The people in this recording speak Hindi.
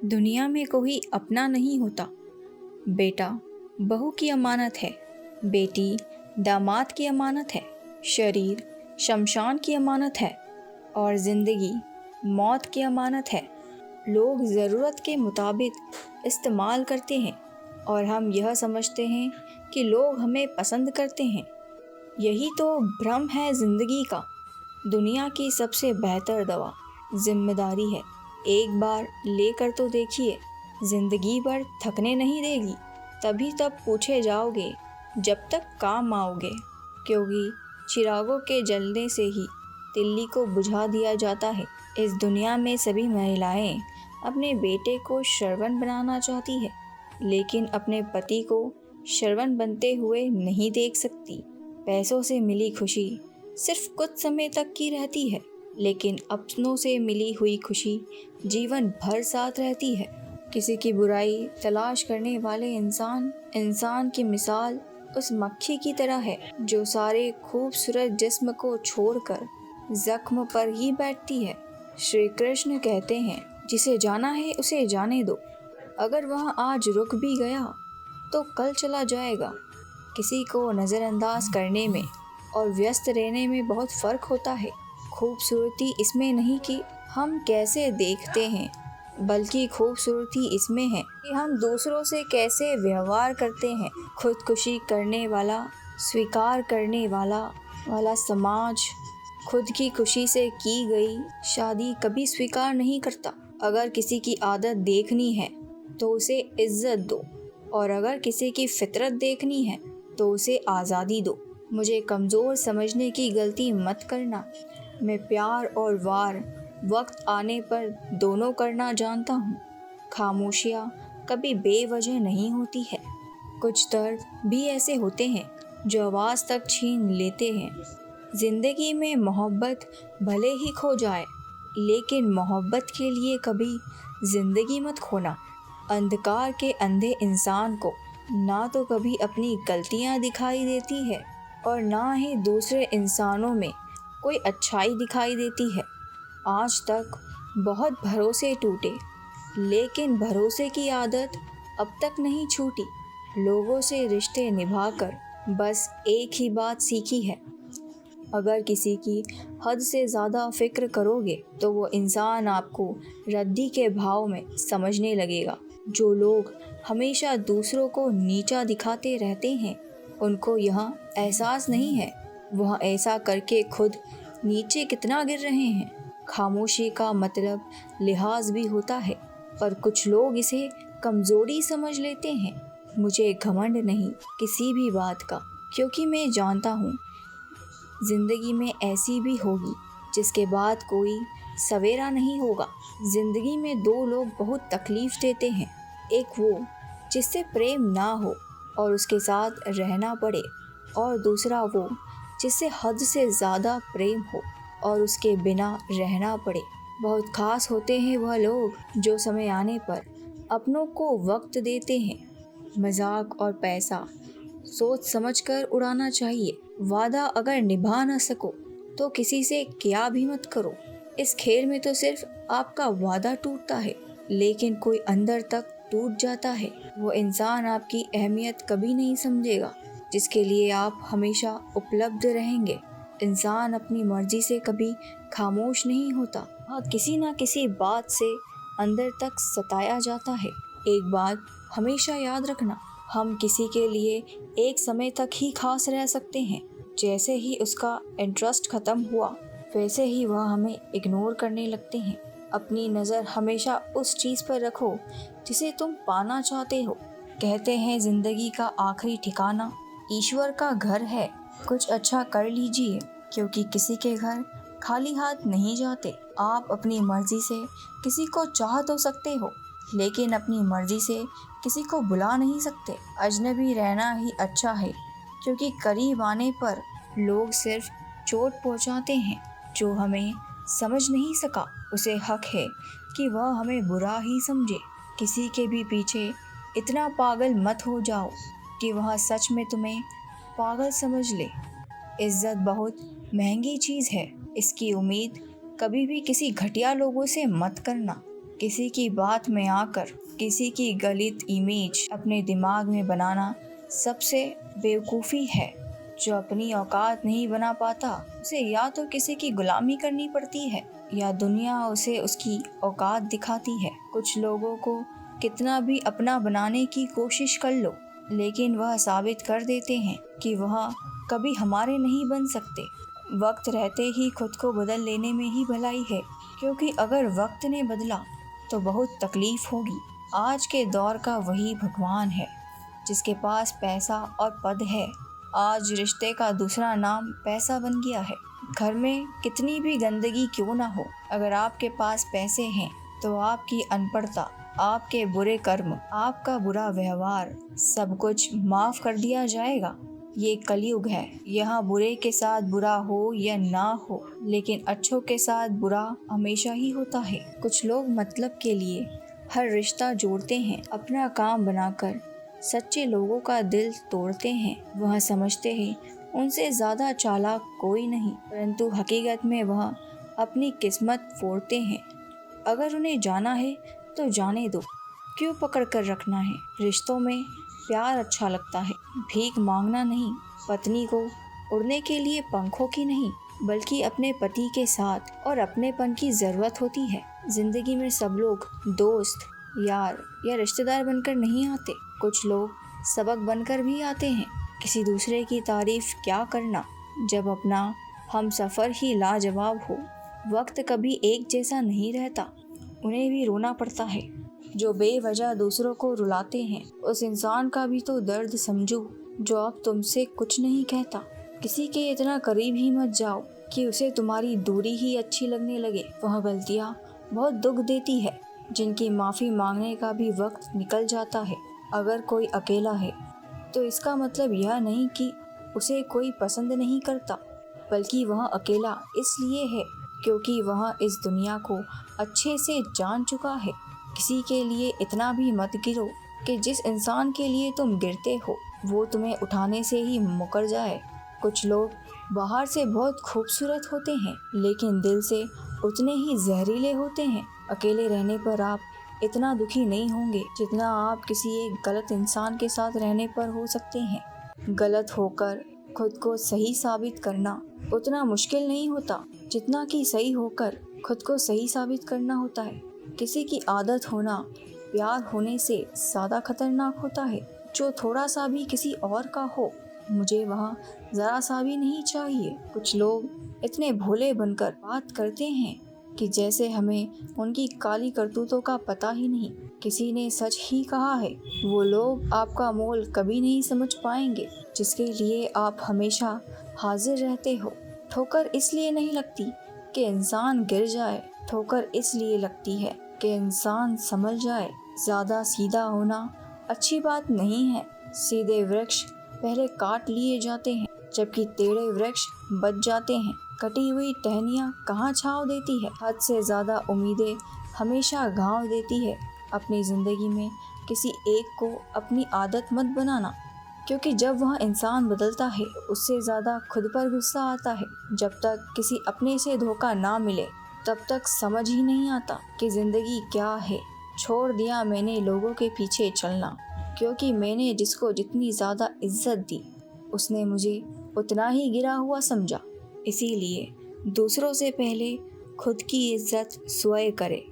दुनिया में कोई अपना नहीं होता। बेटा बहू की अमानत है, बेटी दामाद की अमानत है, शरीर शमशान की अमानत है और ज़िंदगी मौत की अमानत है। लोग ज़रूरत के मुताबिक इस्तेमाल करते हैं और हम यह समझते हैं कि लोग हमें पसंद करते हैं। यही तो भ्रम है ज़िंदगी का। दुनिया की सबसे बेहतर दवा जिम्मेदारी है। एक बार लेकर तो देखिए, ज़िंदगी भर थकने नहीं देगी। तभी तब पूछे जाओगे जब तक काम आओगे, क्योंकि चिरागों के जलने से ही तिल्ली को बुझा दिया जाता है। इस दुनिया में सभी महिलाएं अपने बेटे को श्रवण बनाना चाहती है, लेकिन अपने पति को श्रवण बनते हुए नहीं देख सकती। पैसों से मिली खुशी सिर्फ कुछ समय तक की रहती है, लेकिन अपनों से मिली हुई खुशी जीवन भर साथ रहती है। किसी की बुराई तलाश करने वाले इंसान की मिसाल उस मक्खी की तरह है जो सारे खूबसूरत जिस्म को छोड़कर जख्म पर ही बैठती है। श्री कृष्ण कहते हैं, जिसे जाना है उसे जाने दो। अगर वह आज रुक भी गया तो कल चला जाएगा। किसी को नज़रअंदाज करने में और व्यस्त रहने में बहुत फ़र्क होता है। खूबसूरती इसमें नहीं कि हम कैसे देखते हैं, बल्कि खूबसूरती इसमें है कि हम दूसरों से कैसे व्यवहार करते हैं। खुदकुशी करने वाला, स्वीकार करने वाला समाज खुद की खुशी से की गई शादी कभी स्वीकार नहीं करता। अगर किसी की आदत देखनी है तो उसे इज्जत दो, और अगर किसी की फितरत देखनी है तो उसे आज़ादी दो। मुझे कमज़ोर समझने की गलती मत करना। मैं प्यार और वार वक्त आने पर दोनों करना जानता हूँ। खामोशियाँ कभी बेवजह नहीं होती है। कुछ दर्द भी ऐसे होते हैं जो आवाज़ तक छीन लेते हैं। ज़िंदगी में मोहब्बत भले ही खो जाए, लेकिन मोहब्बत के लिए कभी ज़िंदगी मत खोना। अंधकार के अंधे इंसान को ना तो कभी अपनी गलतियाँ दिखाई देती है और ना ही दूसरे इंसानों में कोई अच्छाई दिखाई देती है। आज तक बहुत भरोसे टूटे, लेकिन भरोसे की आदत अब तक नहीं छूटी। लोगों से रिश्ते निभाकर बस एक ही बात सीखी है, अगर किसी की हद से ज़्यादा फिक्र करोगे तो वो इंसान आपको रद्दी के भाव में समझने लगेगा। जो लोग हमेशा दूसरों को नीचा दिखाते रहते हैं, उनको यह एहसास नहीं है वह ऐसा करके खुद नीचे कितना गिर रहे हैं। खामोशी का मतलब लिहाज भी होता है, पर कुछ लोग इसे कमज़ोरी समझ लेते हैं। मुझे घमंड नहीं किसी भी बात का, क्योंकि मैं जानता हूँ ज़िंदगी में ऐसी भी होगी जिसके बाद कोई सवेरा नहीं होगा। ज़िंदगी में दो लोग बहुत तकलीफ़ देते हैं, एक वो जिससे प्रेम ना हो और उसके साथ रहना पड़े, और दूसरा वो जिससे हद से ज़्यादा प्रेम हो और उसके बिना रहना पड़े। बहुत ख़ास होते हैं वह लोग जो समय आने पर अपनों को वक्त देते हैं। मजाक और पैसा सोच समझकर उड़ाना चाहिए। वादा अगर निभा ना सको तो किसी से क्या भी मत करो। इस खेल में तो सिर्फ आपका वादा टूटता है, लेकिन कोई अंदर तक टूट जाता है। वो इंसान आपकी अहमियत कभी नहीं समझेगा जिसके लिए आप हमेशा उपलब्ध रहेंगे। इंसान अपनी मर्जी से कभी खामोश नहीं होता, वह किसी ना किसी बात से अंदर तक सताया जाता है। एक बात हमेशा याद रखना, हम किसी के लिए एक समय तक ही खास रह सकते हैं। जैसे ही उसका इंटरेस्ट ख़त्म हुआ, वैसे ही वह हमें इग्नोर करने लगते हैं। अपनी नज़र हमेशा उस चीज़ पर रखो जिसे तुम पाना चाहते हो। कहते हैं ज़िंदगी का आखिरी ठिकाना ईश्वर का घर है। कुछ अच्छा कर लीजिए, क्योंकि किसी के घर खाली हाथ नहीं जाते। आप अपनी मर्ज़ी से किसी को चाह तो सकते हो, लेकिन अपनी मर्ज़ी से किसी को बुला नहीं सकते। अजनबी रहना ही अच्छा है, क्योंकि करीब आने पर लोग सिर्फ चोट पहुंचाते हैं। जो हमें समझ नहीं सका उसे हक है कि वह हमें बुरा ही समझे। किसी के भी पीछे इतना पागल मत हो जाओ कि वह सच में तुम्हें पागल समझ ले। इज्जत बहुत महंगी चीज़ है, इसकी उम्मीद कभी भी किसी घटिया लोगों से मत करना। किसी की बात में आकर किसी की गलत इमेज अपने दिमाग में बनाना सबसे बेवकूफ़ी है। जो अपनी औकात नहीं बना पाता उसे या तो किसी की गुलामी करनी पड़ती है या दुनिया उसे उसकी औकात दिखाती है। कुछ लोगों को कितना भी अपना बनाने की कोशिश कर लो, लेकिन वह साबित कर देते हैं कि वह कभी हमारे नहीं बन सकते। वक्त रहते ही खुद को बदल लेने में ही भलाई है, क्योंकि अगर वक्त ने बदला तो बहुत तकलीफ होगी। आज के दौर का वही भगवान है जिसके पास पैसा और पद है। आज रिश्ते का दूसरा नाम पैसा बन गया है। घर में कितनी भी गंदगी क्यों ना हो, अगर आपके पास पैसे हैं तो आपकी अनपढ़ता, आपके बुरे कर्म, आपका बुरा व्यवहार, सब कुछ माफ कर दिया जाएगा। ये कलयुग है। यहाँ बुरे के साथ बुरा हो या ना हो, लेकिन अच्छों के साथ बुरा हमेशा ही होता है। कुछ लोग मतलब के लिए हर रिश्ता जोड़ते हैं, अपना काम बनाकर सच्चे लोगों का दिल तोड़ते हैं। वह समझते हैं उनसे ज़्यादा चालाक कोई नहीं, परंतु हकीकत में वह अपनी किस्मत फोड़ते हैं। अगर उन्हें जाना है तो जाने दो, क्यों पकड़ कर रखना है। रिश्तों में प्यार अच्छा लगता है, भीख मांगना नहीं। पत्नी को उड़ने के लिए पंखों की नहीं, बल्कि अपने पति के साथ और अपनेपन की ज़रूरत होती है। जिंदगी में सब लोग दोस्त, यार या रिश्तेदार बनकर नहीं आते। कुछ लोग सबक बनकर भी आते हैं। किसी दूसरे की तारीफ क्या करना जब अपना हम सफ़र ही लाजवाब हो। वक्त कभी एक जैसा नहीं रहता, उन्हें भी रोना पड़ता है। जो बेवजह दूसरों को रुलाते हैं, उस इंसान का भी तो दर्द समझो जो अब तुमसे कुछ नहीं कहता। किसी के इतना करीब ही मत जाओ कि उसे तुम्हारी दूरी ही अच्छी लगने लगे। वह गलतियाँ बहुत दुख देती है जिनकी माफ़ी मांगने का भी वक्त निकल जाता है। अगर कोई अकेला है तो इसका मतलब यह नहीं कि उसे कोई पसंद नहीं करता, बल्कि वह अकेला इसलिए है क्योंकि वह इस दुनिया को अच्छे से जान चुका है। किसी के लिए इतना भी मत गिरो कि जिस इंसान के लिए तुम गिरते हो वो तुम्हें उठाने से ही मुकर जाए। कुछ लोग बाहर से बहुत खूबसूरत होते हैं, लेकिन दिल से उतने ही जहरीले होते हैं। अकेले रहने पर आप इतना दुखी नहीं होंगे जितना आप किसी एक गलत इंसान के साथ रहने पर हो सकते हैं। गलत होकर खुद को सही साबित करना उतना मुश्किल नहीं होता जितना कि सही होकर खुद को सही साबित करना होता है। किसी की आदत होना प्यार होने से ज़्यादा खतरनाक होता है। जो थोड़ा सा भी किसी और का हो, मुझे वहाँ ज़रा सा भी नहीं चाहिए। कुछ लोग इतने भोले बनकर बात करते हैं कि जैसे हमें उनकी काली करतूतों का पता ही नहीं। किसी ने सच ही कहा है, वो लोग आपका मोल कभी नहीं समझ पाएंगे जिसके लिए आप हमेशा हाजिर रहते हो। ठोकर इसलिए नहीं लगती कि इंसान गिर जाए, ठोकर इसलिए लगती है कि इंसान संभल जाए। ज़्यादा सीधा होना अच्छी बात नहीं है। सीधे वृक्ष पहले काट लिए जाते हैं, जबकि टेढ़े वृक्ष बच जाते हैं। कटी हुई टहनियाँ कहाँ छाँव देती है। हद से ज़्यादा उम्मीदें हमेशा घाव देती है। अपनी ज़िंदगी में किसी एक को अपनी आदत मत बनाना, क्योंकि जब वह इंसान बदलता है उससे ज़्यादा खुद पर गुस्सा आता है। जब तक किसी अपने से धोखा ना मिले तब तक समझ ही नहीं आता कि ज़िंदगी क्या है। छोड़ दिया मैंने लोगों के पीछे चलना, क्योंकि मैंने जिसको जितनी ज़्यादा इज्जत दी उसने मुझे उतना ही गिरा हुआ समझा। इसीलिए दूसरों से पहले खुद की इज्जत स्वयं करे।